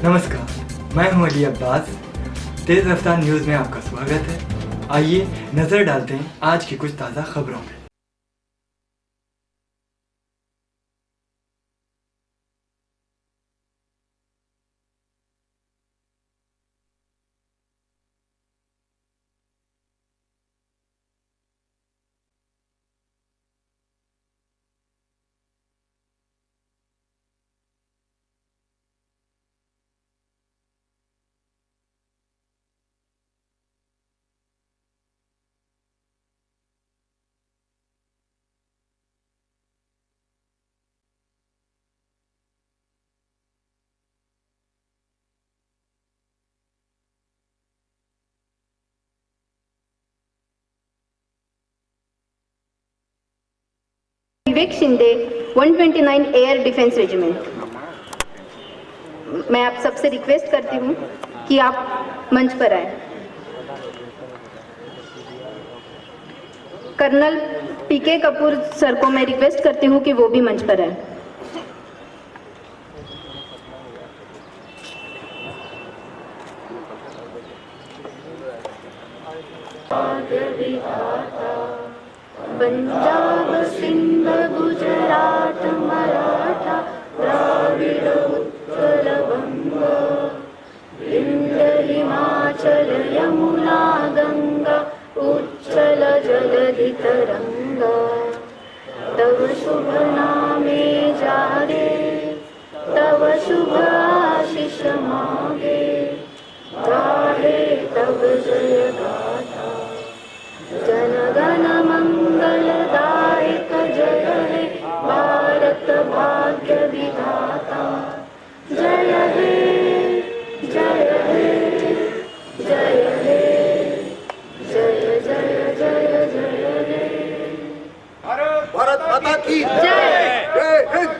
नमस्कार, मैं हूं अली अब्बास। तेज़ रफ्तार न्यूज़ में आपका स्वागत है। आइए नज़र डालते हैं आज की कुछ ताज़ा खबरों में। विवेक शिंदे 129 एयर डिफेंस रेजिमेंट। मैं आप सबसे रिक्वेस्ट करती हूँ कि आप मंच पर आए। कर्नल पीके कपूर सर को मैं रिक्वेस्ट करती हूँ कि वो भी मंच पर आए। पंजाब सिंध गुजरात मराठा द्राविड़ उत्कल बंग विंध्य हिमाचल यमुना गंगा उच्चल जलधि तरंगा तव शुभ नामे जागे तव शुभ आशीष मागे गाहे तब जय गाथा जनगण मंगलदायक जय हे भारत भाग्य विधाता जय हे जय हे जय हे जय जय जय जय हे भारत माता की जय। जय Hind.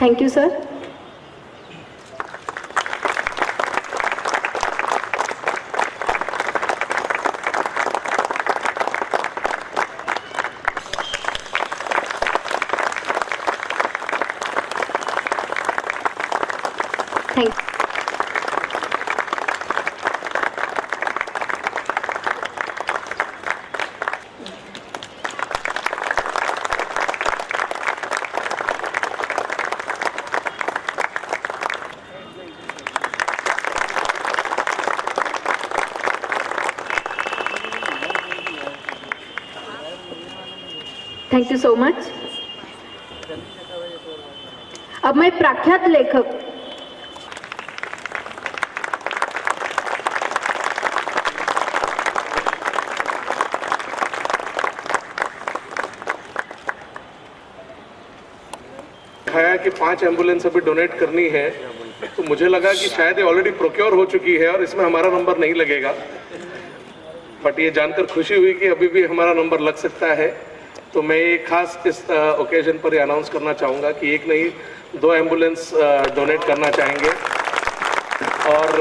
Thank you sir. Thank thank you so much. अब मैं प्रख्यात लेखक दिखाया कि 5 एम्बुलेंस अभी डोनेट करनी है, तो मुझे लगा कि शायद ये ऑलरेडी प्रोक्योर हो चुकी है और इसमें हमारा नंबर नहीं लगेगा, बट ये जानकर खुशी हुई कि अभी भी हमारा नंबर लग सकता है। तो मैं ये खास इस ओकेजन पर ये अनाउंस करना चाहूँगा कि एक नहीं 2 एम्बुलेंस डोनेट करना चाहेंगे। और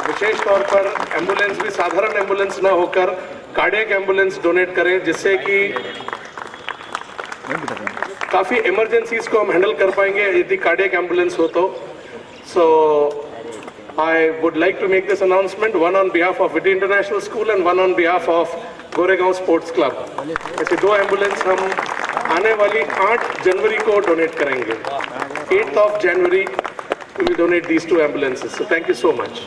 विशेष तौर पर एम्बुलेंस भी साधारण एम्बुलेंस ना होकर कार्डियक एम्बुलेंस डोनेट करें, जिससे कि काफ़ी इमरजेंसीज को हम हैंडल कर पाएंगे यदि कार्डियक एम्बुलेंस हो तो। So I would like to make this announcement, one on behalf of Witty international school and one on behalf of Goregaon sports club. ऐसे 2 एम्बुलेंस हम आने वाली 8 जनवरी को डोनेट करेंगे। 8th of January we will donate these 2 ambulances. So thank you so much.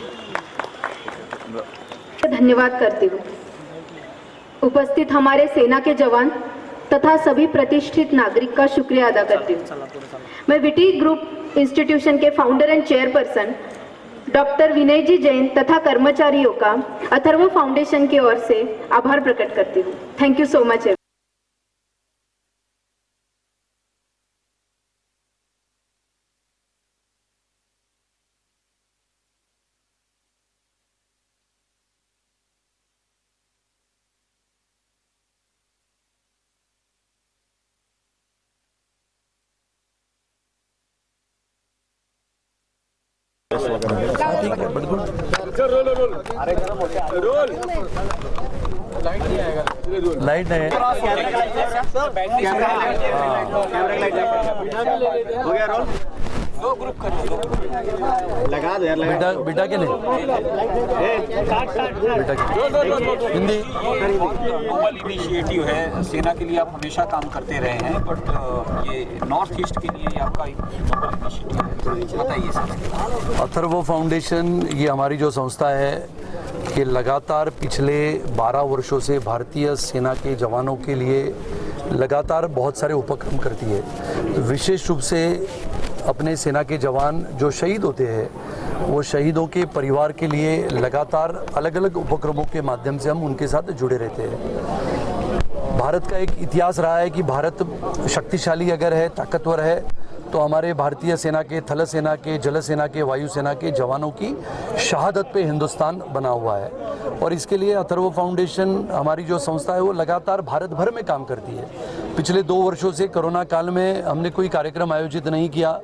धन्यवाद करती हूँ। उपस्थित हमारे सेना के जवान तथा सभी प्रतिष्ठित नागरिक का शुक्रिया अदा करती हूँ। मैं विटी ग्रुप इंस्टीट्यूशन के फाउंडर एंड चेयरपर्सन डॉक्टर विनय जी जैन तथा कर्मचारियों का अथर्व फाउंडेशन की ओर से आभार प्रकट करती हूँ। Thank you so much. Light नहीं है। लगा दो यार, बेटा बेटा के नहीं, बेटा के हिंदी। नोबल इनिशिएटिव है, सेना के लिए आप हमेशा काम करते रहे हैं, बट ये नॉर्थ ईस्ट के लिए ये आपका नोबल इनिशिएटिव है, बताइए सर। अथर्व फाउंडेशन ये हमारी जो संस्था है कि लगातार पिछले 12 वर्षों से भारतीय सेना के जवानों के लिए लगातार बहुत सारे उपक्रम करती है। विशेष रूप से अपने सेना के जवान जो शहीद होते हैं वो शहीदों के परिवार के लिए लगातार अलग अलग उपक्रमों के माध्यम से हम उनके साथ जुड़े रहते हैं। भारत का एक इतिहास रहा है कि भारत शक्तिशाली अगर है, ताकतवर है, तो हमारे भारतीय सेना के, थल सेना के, जल सेना के, वायु सेना के जवानों की शहादत पे हिंदुस्तान बना हुआ है। और इसके लिए अथर्व फाउंडेशन हमारी जो संस्था है वो लगातार भारत भर में काम करती है। पिछले 2 वर्षों से कोरोना काल में हमने कोई कार्यक्रम आयोजित नहीं किया,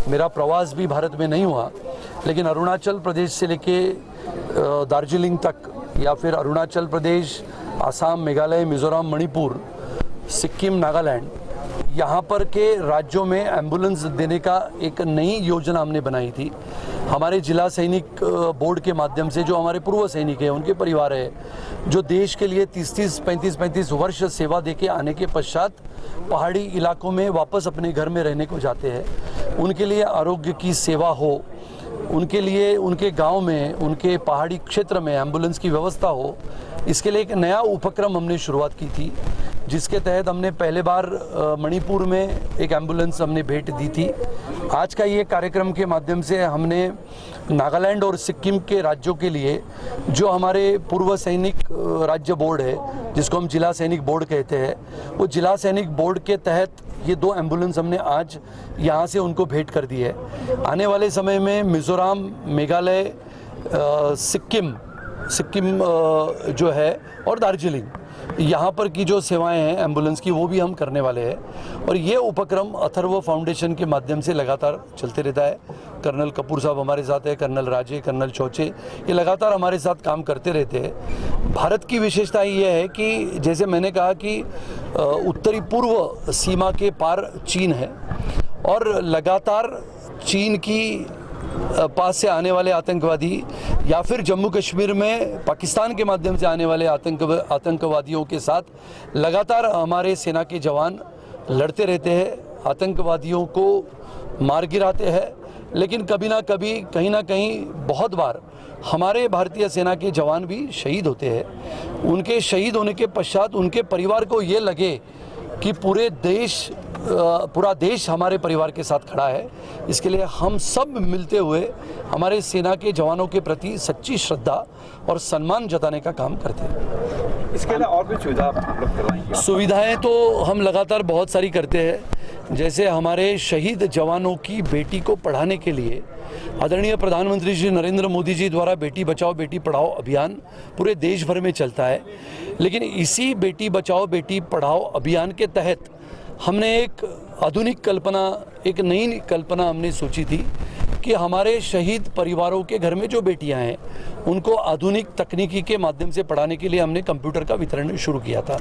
मेरा प्रवास भी भारत में नहीं हुआ, लेकिन अरुणाचल प्रदेश से लेके दार्जिलिंग तक, या फिर अरुणाचल प्रदेश, आसाम, मेघालय, मिजोरम, मणिपुर, सिक्किम, नागालैंड, यहाँ पर के राज्यों में एम्बुलेंस देने का एक नई योजना हमने बनाई थी। हमारे जिला सैनिक बोर्ड के माध्यम से जो हमारे पूर्व सैनिक हैं, उनके परिवार है, जो देश के लिए 30-30, 35-35 वर्ष सेवा देके आने के पश्चात पहाड़ी इलाकों में वापस अपने घर में रहने को जाते हैं, उनके लिए आरोग्य की सेवा हो, उनके लिए उनके गांव में, उनके पहाड़ी क्षेत्र में एम्बुलेंस की व्यवस्था हो, इसके लिए एक नया उपक्रम हमने शुरुआत की थी, जिसके तहत हमने पहले बार मणिपुर में एक एम्बुलेंस हमने भेंट दी थी। आज का ये कार्यक्रम के माध्यम से हमने नागालैंड और सिक्किम के राज्यों के लिए जो हमारे पूर्व सैनिक राज्य बोर्ड है, जिसको हम जिला सैनिक बोर्ड कहते हैं, वो जिला सैनिक बोर्ड के तहत ये 2 एम्बुलेंस हमने आज यहाँ से उनको भेंट कर दी है। आने वाले समय में मिजोरम, मेघालय, सिक्किम जो है और दार्जिलिंग, यहाँ पर की जो सेवाएं हैं एम्बुलेंस की, वो भी हम करने वाले हैं। और ये उपक्रम अथर्व फाउंडेशन के माध्यम से लगातार चलते रहता है। कर्नल कपूर साहब हमारे साथ है, कर्नल राजे, कर्नल चौचे, ये लगातार हमारे साथ काम करते रहते हैं। भारत की विशेषता ये है कि जैसे मैंने कहा कि उत्तरी पूर्व सीमा के पार चीन है, और लगातार चीन की पास से आने वाले आतंकवादी या फिर जम्मू कश्मीर में पाकिस्तान के माध्यम से आने वाले आतंकवादियों के साथ लगातार हमारे सेना के जवान लड़ते रहते हैं, आतंकवादियों को मार गिराते हैं। लेकिन कभी ना कभी, कहीं ना कहीं, बहुत बार हमारे भारतीय सेना के जवान भी शहीद होते हैं। उनके शहीद होने के पश्चात उनके परिवार को ये लगे कि पूरा देश हमारे परिवार के साथ खड़ा है। इसके लिए हम सब मिलते हुए हमारे सेना के जवानों के प्रति सच्ची श्रद्धा और सम्मान जताने का काम करते हैं। इसके अलावा और भी सुविधा आप उपलब्ध करवाएंगे? सुविधाएं तो हम लगातार बहुत सारी करते हैं। जैसे हमारे शहीद जवानों की बेटी को पढ़ाने के लिए आदरणीय प्रधानमंत्री श्री नरेंद्र मोदी जी द्वारा बेटी बचाओ बेटी पढ़ाओ अभियान पूरे देश भर में चलता है। लेकिन इसी बेटी बचाओ बेटी पढ़ाओ अभियान के तहत हमने एक आधुनिक कल्पना, एक नई कल्पना हमने सोची थी कि हमारे शहीद परिवारों के घर में जो बेटियां हैं उनको आधुनिक तकनीकी के माध्यम से पढ़ाने के लिए हमने कंप्यूटर का वितरण शुरू किया था।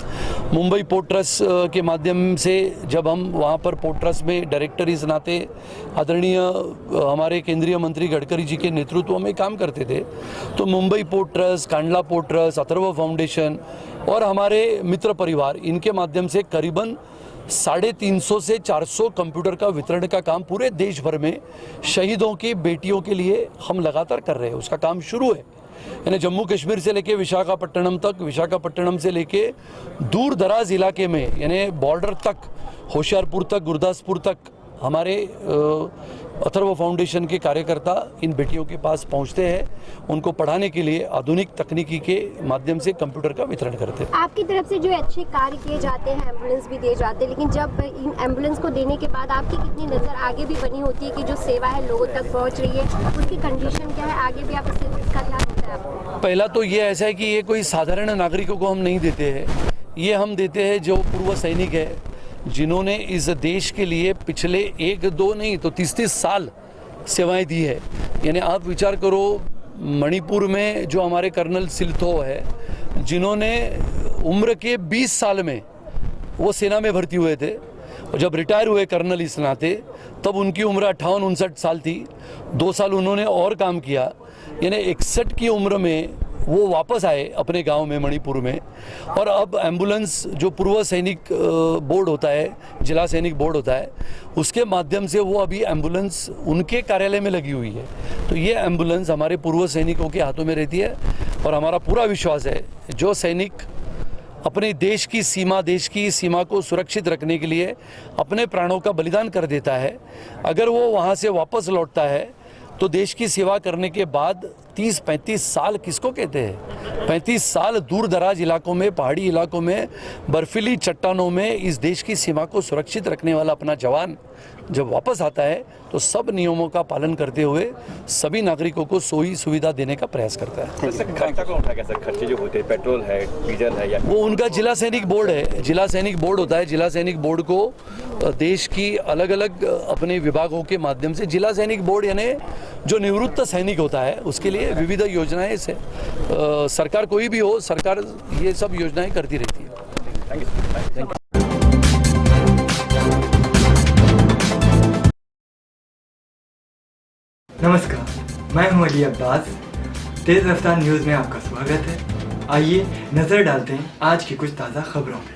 मुंबई पोर्ट ट्रस्ट के माध्यम से जब हम वहां पर पोर्ट ट्रस्ट में डायरेक्टर इस नाते आदरणीय हमारे केंद्रीय मंत्री गडकरी जी के नेतृत्व में काम करते थे, तो Mumbai port trust, Kandla port trust, Atharva foundation और हमारे मित्र परिवार, इनके माध्यम से करीबन 350 से 400 कंप्यूटर का वितरण का काम पूरे देश भर में शहीदों की बेटियों के लिए हम लगातार कर रहे हैं। उसका काम शुरू है, यानी जम्मू कश्मीर से लेके विशाखापट्टनम तक, विशाखापट्टनम से लेके दूर दराज इलाके में, यानी बॉर्डर तक, होशियारपुर तक, गुरदासपुर तक हमारे अथर्व फाउंडेशन के कार्यकर्ता इन बेटियों के पास पहुंचते हैं। उनको पढ़ाने के लिए आधुनिक तकनीकी के माध्यम से कंप्यूटर का वितरण करते हैं। आपकी तरफ से जो अच्छे कार्य किए जाते हैं, एम्बुलेंस भी दिए जाते हैं, लेकिन जब इन एम्बुलेंस को देने के बाद आपकी कितनी नज़र आगे भी बनी होती है कि जो सेवा है लोगों तक पहुँच रही है, उसकी कंडीशन क्या है, आगे भी आप इसका ध्यान होता है आपको? पहला तो ये ऐसा है कि ये कोई साधारण नागरिकों को हम नहीं देते हैं, ये हम देते हैं जो पूर्व सैनिक है, जिन्होंने इस देश के लिए पिछले 1-2 नहीं तो 30-30 साल सेवाएं दी है। यानी आप विचार करो, मणिपुर में जो हमारे कर्नल सिलथो है, जिन्होंने उम्र के 20 साल में वो सेना में भर्ती हुए थे और जब रिटायर हुए कर्नल इस नाते, तब उनकी उम्र 58-59 साल थी। 2 साल उन्होंने और काम किया, यानी 61 की उम्र में वो वापस आए अपने गांव में मणिपुर में। और अब एम्बुलेंस जो पूर्व सैनिक बोर्ड होता है, जिला सैनिक बोर्ड होता है, उसके माध्यम से वो अभी एम्बुलेंस उनके कार्यालय में लगी हुई है। तो ये एम्बुलेंस हमारे पूर्व सैनिकों के हाथों में रहती है और हमारा पूरा विश्वास है जो सैनिक अपने देश की सीमा को सुरक्षित रखने के लिए अपने प्राणों का बलिदान कर देता है, अगर वो वहाँ से वापस लौटता है तो देश की सेवा करने के बाद 30-35 साल किसको कहते हैं, 35 साल दूर दराज इलाकों में, पहाड़ी इलाकों में, बर्फीली चट्टानों में इस देश की सीमा को सुरक्षित रखने वाला अपना जवान जब वापस आता है तो सब नियमों का पालन करते हुए सभी नागरिकों को सोई सुविधा देने का प्रयास करता है। खर्चा कौन उठाएगा सर? खर्चे जो होते हैं, पेट्रोल है, डीजल है, या वो उनका जिला सैनिक बोर्ड है, जिला सैनिक बोर्ड होता है। जिला सैनिक बोर्ड को देश की अलग अलग अपने विभागों के माध्यम से, जिला सैनिक बोर्ड यानी जो निवृत्त सैनिक होता है उसके लिए विविध योजनाएं से सरकार कोई भी हो, सरकार ये सब योजनाएं करती रहती है। Thank you. नमस्कार, मैं हूं अली अब्बास। तेज रफ्तार न्यूज़ में आपका स्वागत है। आइए नज़र डालते हैं आज की कुछ ताज़ा खबरों में।